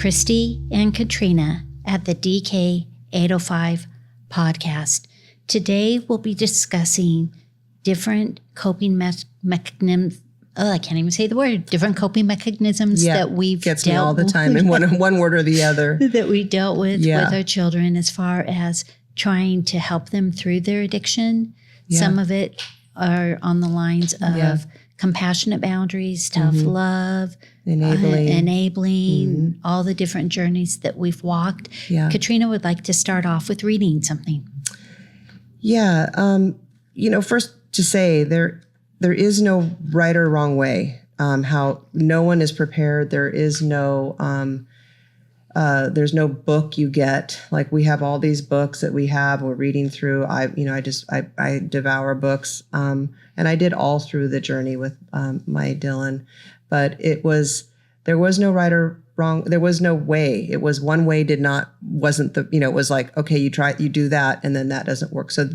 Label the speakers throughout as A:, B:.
A: Kristi and Katrina at the DK805 podcast. Today we'll be discussing different coping mechanisms. Oh, I can't even say the word. Different coping mechanisms that we've
B: gets me all the time in one word or the other.
A: That we dealt with our children as far as trying to help them through their addiction. Yeah. Some of it are on the lines of compassionate boundaries, tough love, enabling all the different journeys that we've walked. Yeah. Katrina would like to start off with reading something.
B: Yeah. First to say there is no right or wrong way. How no one is prepared. There is no, there's no book you get. Like we have all these books that we're reading through. I devour books. And I did all through the journey with my Dylan, but there was no right or wrong. There was no way. It was one way it was like, okay, you do that and then that doesn't work. So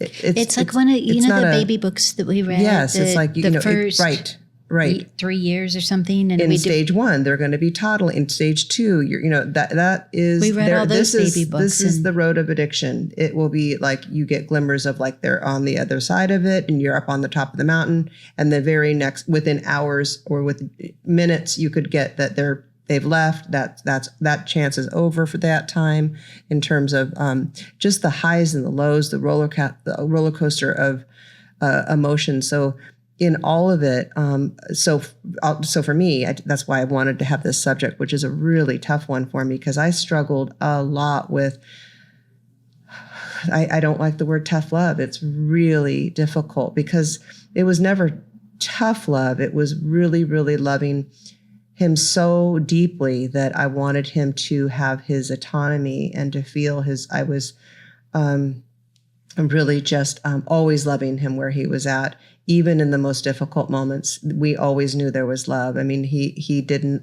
B: it's
A: like one of, the baby books that we read.
B: Yes. It's like,
A: first right. 3 years or something. And
B: in stage 1, they're going to be toddling. In stage 2, that is,
A: we read all those baby books.
B: This is the road of addiction. It will be like, you get glimmers of like, they're on the other side of it and you're up on the top of the mountain. And the very next, within hours or with minutes, you could get that they've left. That chance is over for that time in terms of just the highs and the lows, the roller coaster of emotion. So in all of it, so for me, that's why I wanted to have this subject, which is a really tough one for me because I struggled a lot with. I don't like the word tough love. It's really difficult because it was never tough love. It was really, really loving him so deeply that I wanted him to have his autonomy and to feel I was really just always loving him where he was at. Even in the most difficult moments, we always knew there was love. I mean,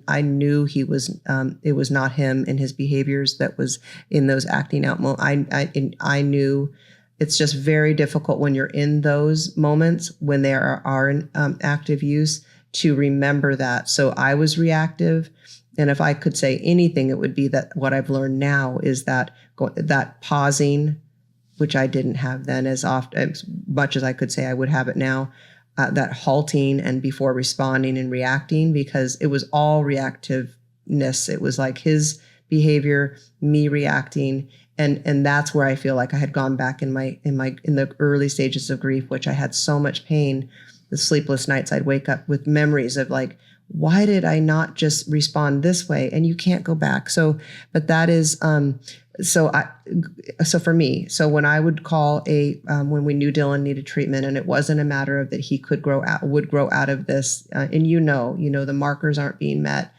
B: I knew he was, it was not him in his behaviors that was in those acting out moments. I knew it's just very difficult when you're in those moments when they are in active use to remember that. So I was reactive. And if I could say anything, it would be that what I've learned now is that pausing, which I didn't have then as much as I could say I would have it now, that halting and before responding and reacting, because it was all reactiveness. It was like his behavior, me reacting. And that's where I feel like I had gone back in the early stages of grief, which I had so much pain. The sleepless nights, I'd wake up with memories of like, why did I not just respond this way? And you can't go back. So, but that is, so for me, so when I would call when we knew Dylan needed treatment and it wasn't a matter of that he would grow out of this, and the markers aren't being met,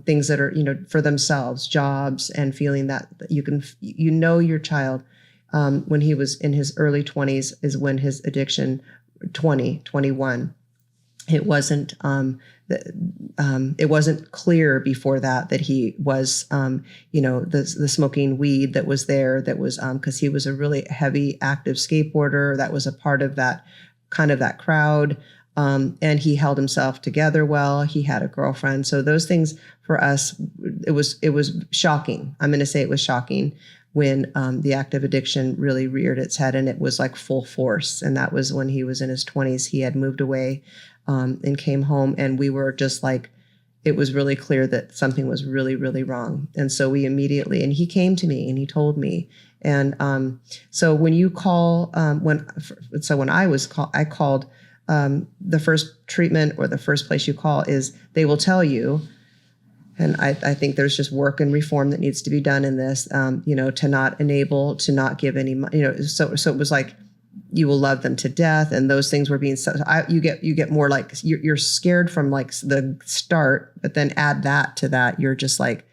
B: things that are, for themselves, jobs and feeling that you can, your child, when he was in his early 20s is when his addiction, 21, it wasn't, it wasn't clear before that he was, the smoking weed that was there, that was, cause he was a really heavy active skateboarder. That was a part of that kind of that crowd. And he held himself together well. He had a girlfriend. So those things for us, it was shocking. I'm going to say it was shocking when the active addiction really reared its head and it was like full force. And that was when he was in his 20s. He had moved away and came home, and we were just like, it was really clear that something was really, really wrong. And so we immediately, and he came to me and he told me. And so when you call, when I called, the first treatment or the first place you call is they will tell you, and I think there's just work and reform that needs to be done in this, to not enable, to not give any, so it was like, you will love them to death. And those things were being, you get more like, you're scared from like the start, but then add that to that. You're just like,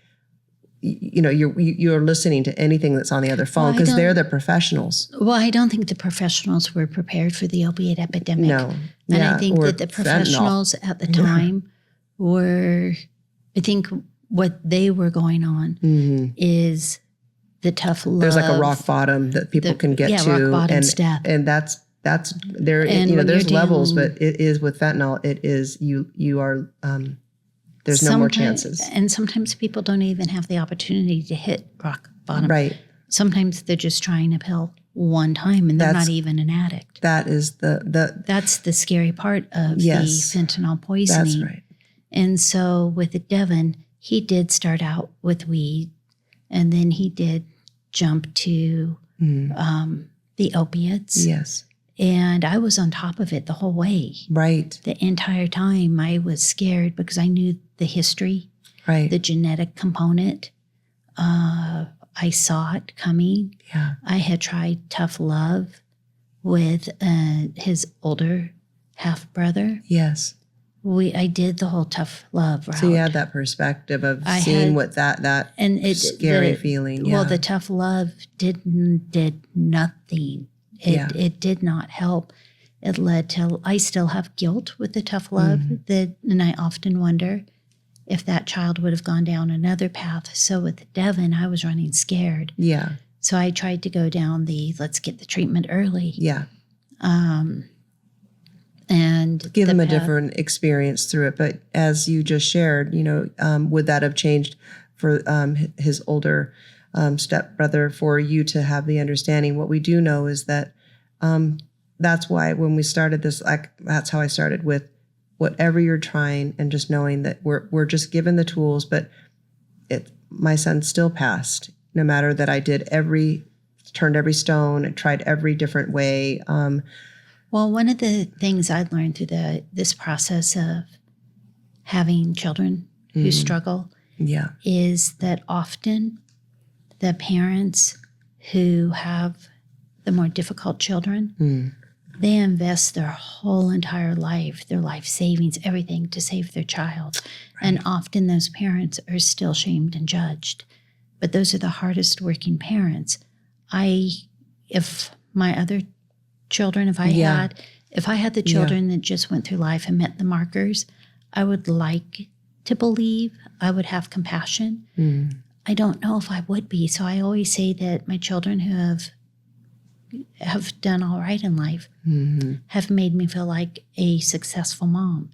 B: you're listening to anything that's on the other phone because they're the professionals.
A: Well, I don't think the professionals were prepared for the opiate epidemic.
B: No.
A: And I think that the professionals at the time were, I think what they were going on is the tough love.
B: There's like a rock bottom that people can get to.
A: Rock bottom step.
B: And that's there, there's levels, but it is with fentanyl, it is, you are there's no more chances.
A: And sometimes people don't even have the opportunity to hit rock bottom.
B: Right.
A: Sometimes they're just trying a pill one time and they're not even an addict.
B: That is
A: That's the scary part of the fentanyl poisoning.
B: That's right.
A: And so with Devin, he did start out with weed, and then he did jump to the opiates.
B: Yes.
A: And I was on top of it the whole way.
B: Right.
A: The entire time I was scared because I knew the history,
B: right,
A: the genetic component. I saw it coming.
B: Yeah.
A: I had tried tough love with his older half brother.
B: Yes.
A: I did the whole tough love route.
B: So you had that perspective of seeing what that and scary feeling. Yeah.
A: Well, the tough love did nothing. It did not help. It led to, I still have guilt with the tough love, and I often wonder if that child would have gone down another path. So with Devin, I was running scared.
B: Yeah.
A: So I tried to go down the let's get the treatment early.
B: Yeah.
A: And
B: give him a different experience through it. But as you just shared, would that have changed for his older stepbrother for you to have the understanding? What we do know is that that's why when we started this, that's how I started with whatever you're trying, and just knowing that we're just given the tools, but my son still passed, no matter that I turned every stone and tried every different way.
A: Well, one of the things I learned through this process of having children who struggle is that often the parents who have the more difficult children, they invest their whole entire life, their life savings, everything to save their child. Right. And often those parents are still shamed and judged. But those are the hardest working parents. If my other children, if I had the children that just went through life and met the markers, I would like to believe I would have compassion. I don't know if I would be. So I always say that my children who have done all right in life have made me feel like a successful mom.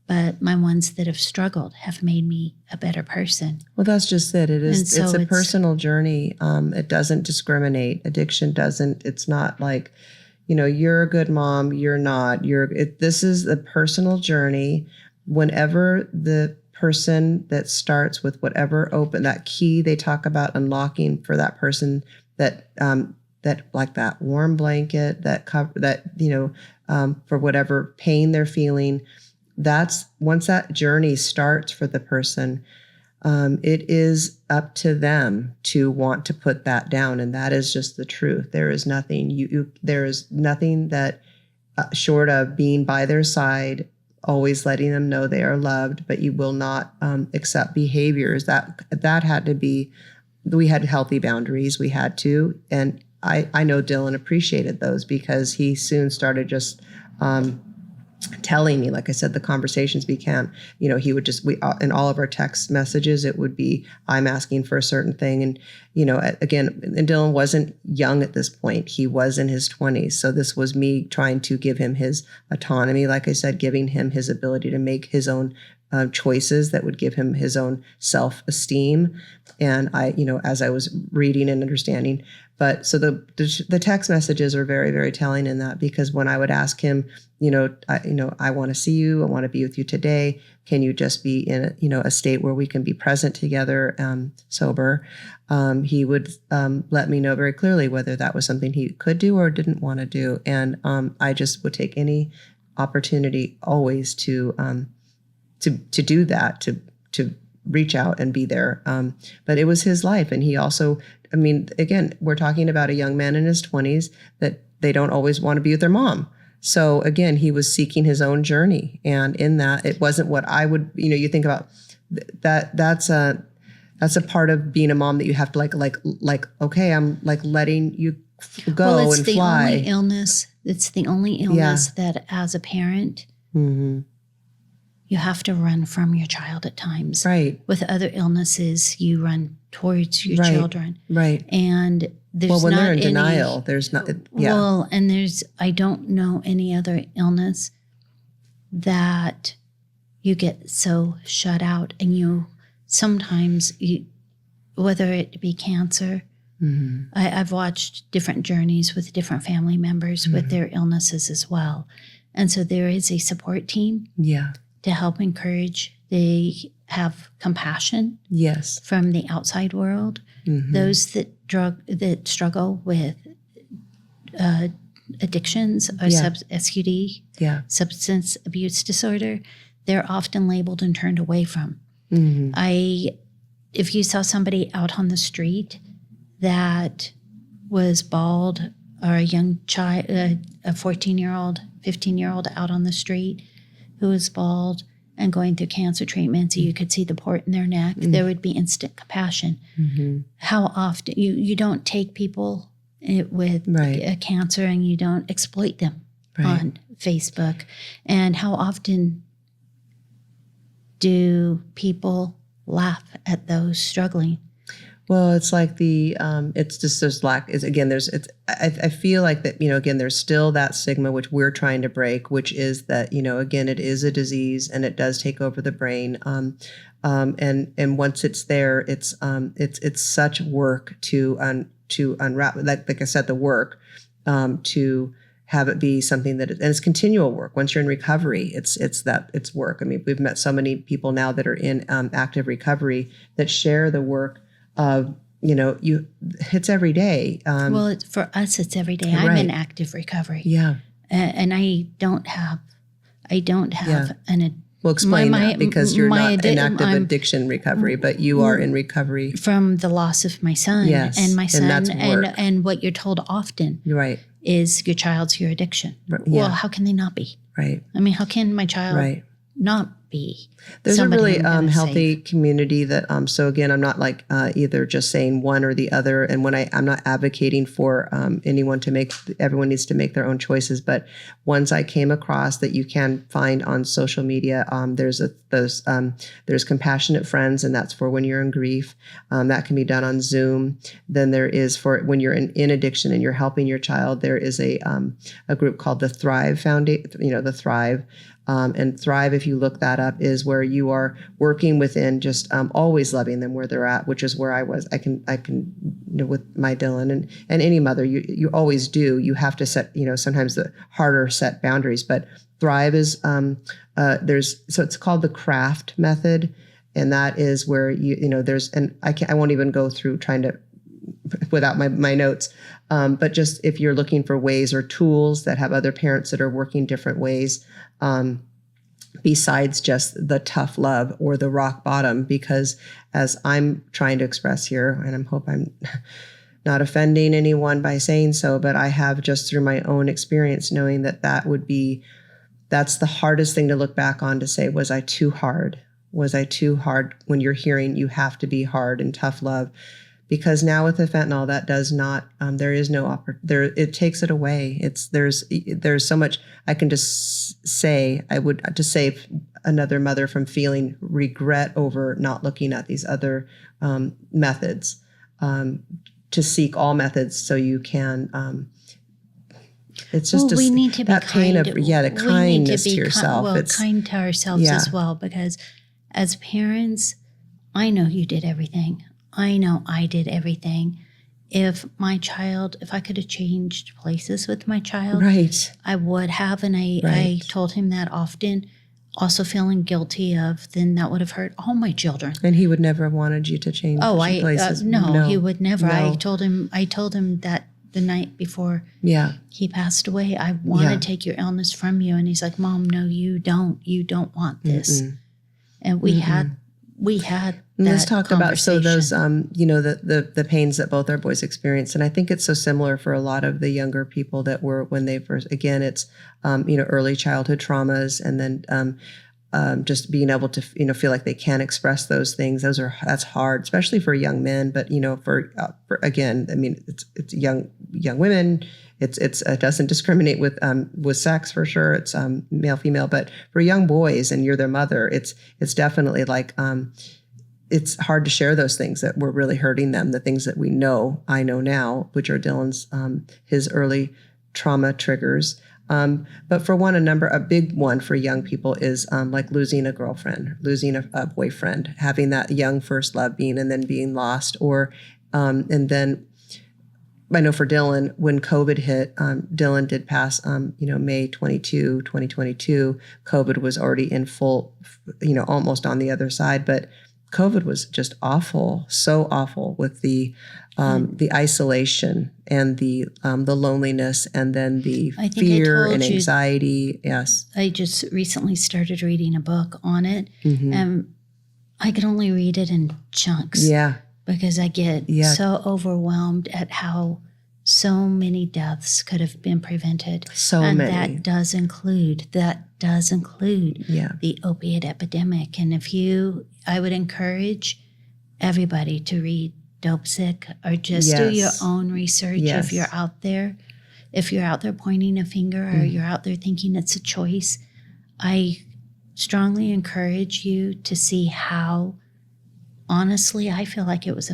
A: But my ones that have struggled have made me a better person.
B: Well, that's just it. It's a personal journey. It doesn't discriminate. Addiction doesn't. It's not like, you're a good mom, you're not. This is a personal journey. Whenever the person that starts with whatever that key they talk about unlocking for that person, that like that warm blanket, that cover, that for whatever pain they're feeling, that's once that journey starts for the person, it is up to them to want to put that down, and that is just the truth. There is nothing there is nothing that short of being by their side, always letting them know they are loved, but you will not accept behaviors that had to be. We had healthy boundaries. We had to, and I know Dylan appreciated those because he soon started just telling me, like I said, the conversations began, he would just, in all of our text messages, it would be, I'm asking for a certain thing. And, again, and Dylan wasn't young at this point. He was in his 20s. So this was me trying to give him his autonomy. Like I said, giving him his ability to make his own choices that would give him his own self-esteem. And I, as I was reading and understanding, but so the text messages are very, very telling in that, because when I would ask him, I want to see you, I want to be with you today. Can you just be in a state where we can be present together, sober? He would let me know very clearly whether that was something he could do or didn't want to do. And I just would take any opportunity always to do that, to reach out and be there. But it was his life. And he also, again, we're talking about a young man in his 20s that they don't always want to be with their mom. So again, he was seeking his own journey. And in that, it wasn't what I would, you think about that's a part of being a mom that you have to like, okay, I'm like letting you go and fly. It's the only illness that as a parent, you have to run from your child at times. Right. With other illnesses, you run towards your children. Right. And there's when
A: not
B: they're in
A: any,
B: denial, there's not. Yeah.
A: Well, and I don't know any other illness that you get so shut out, and you sometimes, whether it be cancer, I've watched different journeys with different family members with their illnesses as well. And so there is a support team to help encourage. They have compassion from the outside world. Those that struggle with addictions or SUD, substance abuse disorder, they're often labeled and turned away from. If you saw somebody out on the street that was bald, or a young child, a 14-year-old, 15-year-old out on the street who was bald and going through cancer treatments, you could see the port in their neck, there would be instant compassion. How often, you don't take people with a cancer and you don't exploit them on Facebook. And how often do people laugh at those struggling?
B: Well, it's like it's just there's lack is again, I feel like that, again, there's still that stigma, which we're trying to break, which is that, again, it is a disease and it does take over the brain. And once it's there, it's such work to unwrap, like I said, the work, to have it be something and it's continual work. Once you're in recovery, it's work. I mean, we've met so many people now that are in active recovery that share the work of, it's every day.
A: Well, for us, it's every day. I'm in active recovery.
B: Yeah.
A: And I don't have
B: Well, explain that, because you're not in active addiction recovery, but you are in recovery
A: from the loss of my son.
B: Yes.
A: And my son,
B: and that's work.
A: And what you're told often is your child's your addiction.
B: Yeah.
A: Well, how can they not be?
B: Right.
A: I mean, how can my child not be?
B: There's a really healthy community that, so again, I'm not like either just saying one or the other. And when I'm not advocating for anyone everyone needs to make their own choices. But ones I came across that you can find on social media, there's Compassionate Friends, and that's for when you're in grief. That can be done on Zoom. Then there is for when you're in addiction and you're helping your child. There is a group called the Thrive Foundation, the Thrive. And Thrive, if you look that up, is where you are working within just always loving them where they're at, which is where I was. I can with my Dylan and any mother, you always do. You have to set, sometimes the harder set boundaries. But Thrive is so it's called the CRAFT method, and that is where I won't even go through trying to without my notes. But just if you're looking for ways or tools that have other parents that are working different ways, besides just the tough love or the rock bottom, because as I'm trying to express here, and I hope I'm not offending anyone by saying so, but I have just through my own experience knowing that's the hardest thing to look back on, to say, was I too hard? Was I too hard? When you're hearing you have to be hard and tough love. Because now with the fentanyl, that does not, there is no, it takes it away. There's so much I can just say, I would to save another mother from feeling regret over not looking at these other methods, to seek all methods so you can, it's just
A: we need to be
B: that
A: kind.
B: pain of, the kindness to yourself.
A: Kind to ourselves as well, because as parents, I know you did everything. I know I did everything. If I could have changed places with my child, I would have. And I told him that often, also feeling guilty then that would have hurt all my children.
B: And he would never have wanted you to change places.
A: No, he would never.
B: No.
A: I told him that the night before he passed away, I want to take your illness from you. And he's like, Mom, no, you don't. You don't want this. And we had
B: and let's talk about those the pains that both our boys experienced. And I think it's so similar for a lot of the younger people that were when they first, again, it's early childhood traumas, and then just being able to feel like they can express those things. That's hard, especially for young men. But for again, I mean, it's young women. It doesn't discriminate with sex for sure. It's male, female, but for young boys and you're their mother, it's definitely like it's hard to share those things that were really hurting them. The things that I know now, which are Dylan's his early trauma triggers. But for one, a big one for young people is like losing a girlfriend, losing a boyfriend, having that young first love and then being lost, and then I know for Dylan, when COVID hit, Dylan did pass, May 22, 2022. COVID was already in full, almost on the other side. But COVID was just awful, so awful with the isolation and the loneliness, and then the fear and anxiety. Yes.
A: I just recently started reading a book on it, and I can only read it in chunks.
B: Yeah.
A: Because I get so overwhelmed at how so many deaths could have been prevented.
B: So
A: and
B: many.
A: That does include the opiate epidemic. And I would encourage everybody to read Dope Sick, or just do your own research if you're out there. If you're out there pointing a finger, or you're out there thinking it's a choice, I strongly encourage you to see how. Honestly, I feel like it was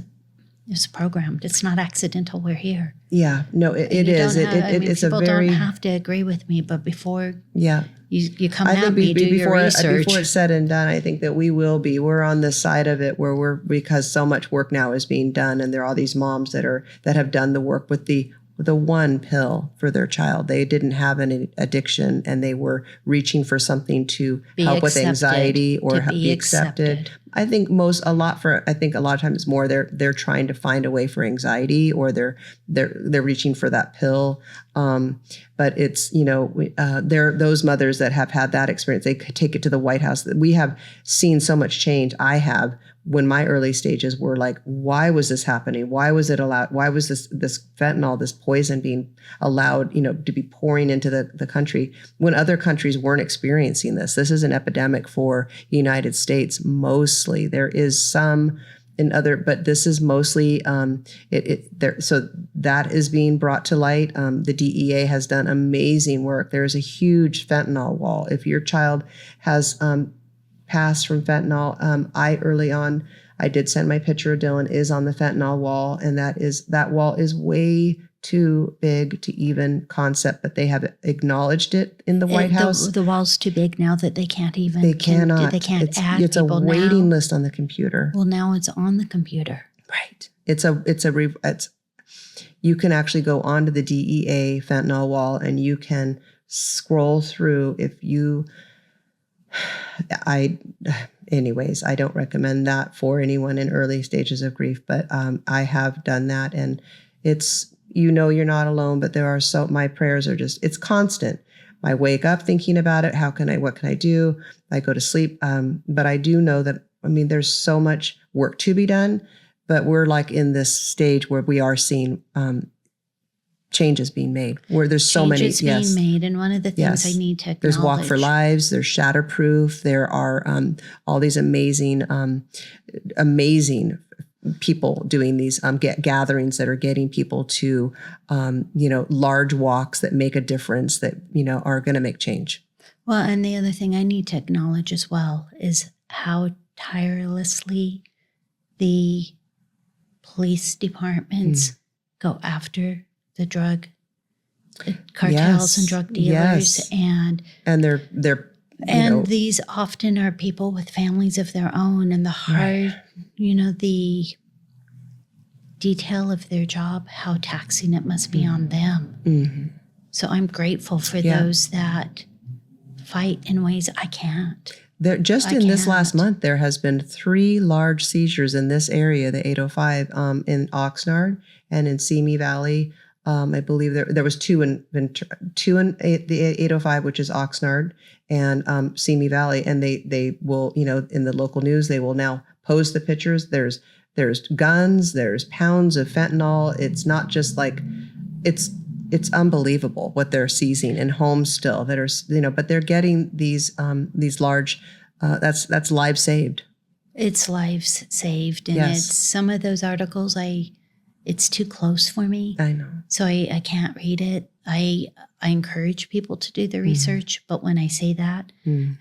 A: programmed. It's not accidental. We're here.
B: Yeah, no, it is. It's a very.
A: People don't have to agree with me, but before you come
B: I
A: at
B: think
A: me, do your research.
B: Before it's said and done, I think that we will be. We're on the side of it where because so much work now is being done, and there are all these moms that have done the work with the one pill for their child. They didn't have an addiction, and they were reaching for something to help with anxiety or be accepted. I think a lot of times more they're trying to find a way for anxiety, or they're reaching for that pill. But it's there are those mothers that have had that experience. They could take it to the White House. We have seen so much change. I have, when my early stages were like, why was this happening? Why was it allowed? Why was this fentanyl, this poison being allowed, to be pouring into the country when other countries weren't experiencing this? This is an epidemic for the United States mostly. There is some in other, but this is mostly so that is being brought to light. The DEA has done amazing work. There is a huge fentanyl wall. If your child has passed from fentanyl, early on, I did send my picture of Dylan is on the fentanyl wall, and that wall is way too big to even concept, but they have acknowledged it in the White House.
A: The wall's too big now that they can't even.
B: They cannot.
A: They can't add
B: it's
A: people now.
B: It's a waiting list on the computer.
A: Well, now it's on the computer.
B: Right. You can actually go onto the DEA fentanyl wall, and you can scroll through anyways, I don't recommend that for anyone in early stages of grief, but I have done that, and it's, you're not alone, but my prayers are it's constant. I wake up thinking about it. What can I do? I go to sleep. But I do know that, there's so much work to be done, but we're like in this stage where we are seeing changes being made, where there's so many.
A: Changes being made. And one of the things I need to acknowledge.
B: There's Walk for Lives, there's Shatterproof, there are all these amazing people doing these gatherings that are getting people to, large walks that make a difference, that, are going to make change.
A: Well, and the other thing I need to acknowledge as well is how tirelessly the police departments go after the drug cartels and drug dealers, and
B: they're
A: these often are people with families of their own, and the hard, the detail of their job, how taxing it must be on them. Mm-hmm. So I'm grateful for those that fight in ways I can't.
B: In this last month, there has been 3 large seizures in this area, the 805, in Oxnard and in Simi Valley. I believe there was 2 in the 805, which is Oxnard, and Simi Valley. And they will, in the local news, they will now post the pictures. There's guns, there's pounds of fentanyl. It's not just like, it's unbelievable what they're seizing in homes still that are, but they're getting these large, that's lives saved.
A: It's lives saved. And it's some of those articles, it's too close for me.
B: I know.
A: So I can't read it. I encourage people to do the research, but when I say that,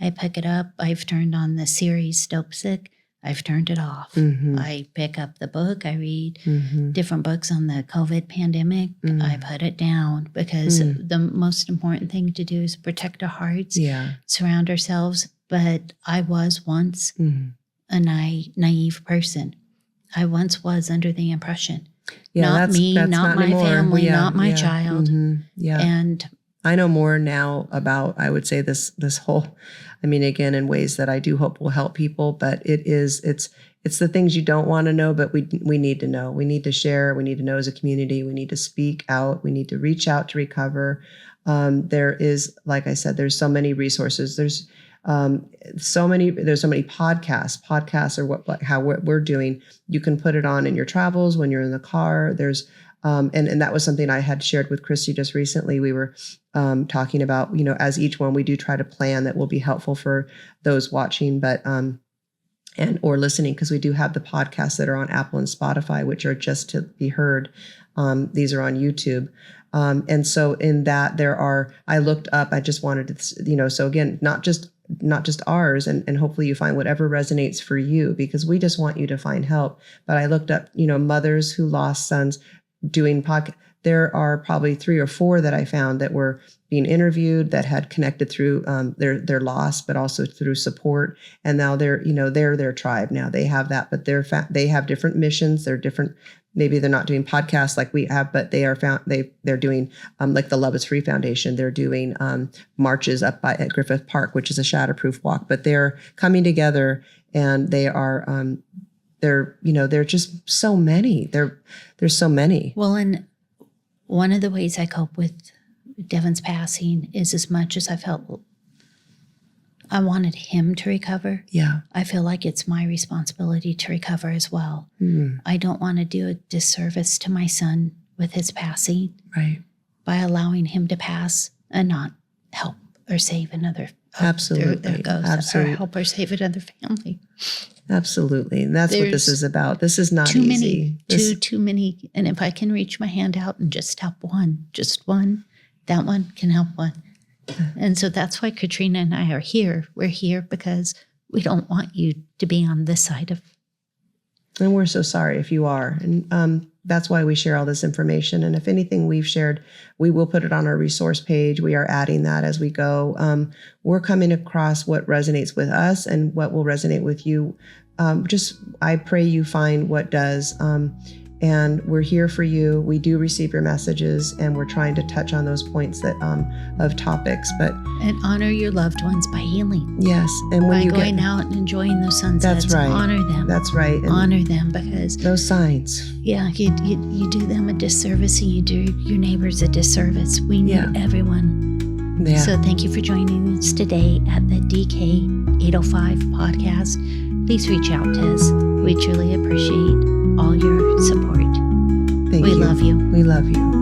A: I pick it up. I've turned on the series Dope Sick. I've turned it off.
B: Mm-hmm.
A: I pick up the book. I read
B: Mm-hmm.
A: different books on the COVID pandemic. I put it down because the most important thing to do is protect our hearts, surround ourselves. But I was once a naive person. I once was under the impression. Not me, not my family, not my child.
B: Yeah.
A: And
B: I know more now about, I would say, this whole, I mean, again, in ways that I do hope will help people, but it's the things you don't want to know, but we need to know. We need to share. We need to know as a community. We need to speak out. We need to reach out to recover. There is, like I said, there's so many resources. There's so many podcasts. Podcasts are what we're doing. You can put it on in your travels when you're in the car. There's and that was something I had shared with Kristi just recently. We were talking about, as each one, we do try to plan that will be helpful for those watching, but or listening, because we do have the podcasts that are on Apple and Spotify, which are just to be heard. These are on YouTube. And so in that I looked up, I just wanted to, so again, not just ours, and hopefully you find whatever resonates for you, because we just want you to find help. But I looked up, mothers who lost sons doing podcast. There are probably 3 or 4 that I found that were being interviewed that had connected through their loss, but also through support. And now they're their tribe now. They have that, but they have different missions. They're different. Maybe they're not doing podcasts like we have, but they're doing like the Love is Free Foundation. They're doing marches up at Griffith Park, which is a shatterproof walk. But they're coming together, and they are they're just so many. There's so many.
A: Well, and one of the ways I cope with Devin's passing is, as much as I felt I wanted him to recover, I feel like it's my responsibility to recover as well. I don't want to do a disservice to my son with his passing,
B: right,
A: by allowing him to pass and not help or save another.
B: Absolutely.
A: There it goes.
B: Absolutely.
A: Or help or save another family.
B: Absolutely. And that's what this is about. This is not easy.
A: Too many. And if I can reach my hand out and just help just one, that one can help one. And so that's why Katrina and I are here. We're here because we don't want you to be on this side of.
B: And we're so sorry if you are. And that's why we share all this information. And if anything we've shared, we will put it on our resource page. We are adding that as we go. We're coming across what resonates with us and what will resonate with you. I pray you find what does. And we're here for you. We do receive your messages, and we're trying to touch on those points that of topics.
A: And honor your loved ones by healing.
B: Yes, and when
A: by going out and enjoying those sunsets.
B: That's right.
A: Honor them.
B: That's right. And
A: honor them, because
B: those signs.
A: Yeah, you do them a disservice, and you do your neighbors a disservice. We need everyone. Yeah. So thank you for joining us today at the DK805 podcast. Please reach out to us. We truly appreciate all your support.
B: Thank you.
A: We love you.
B: We love you.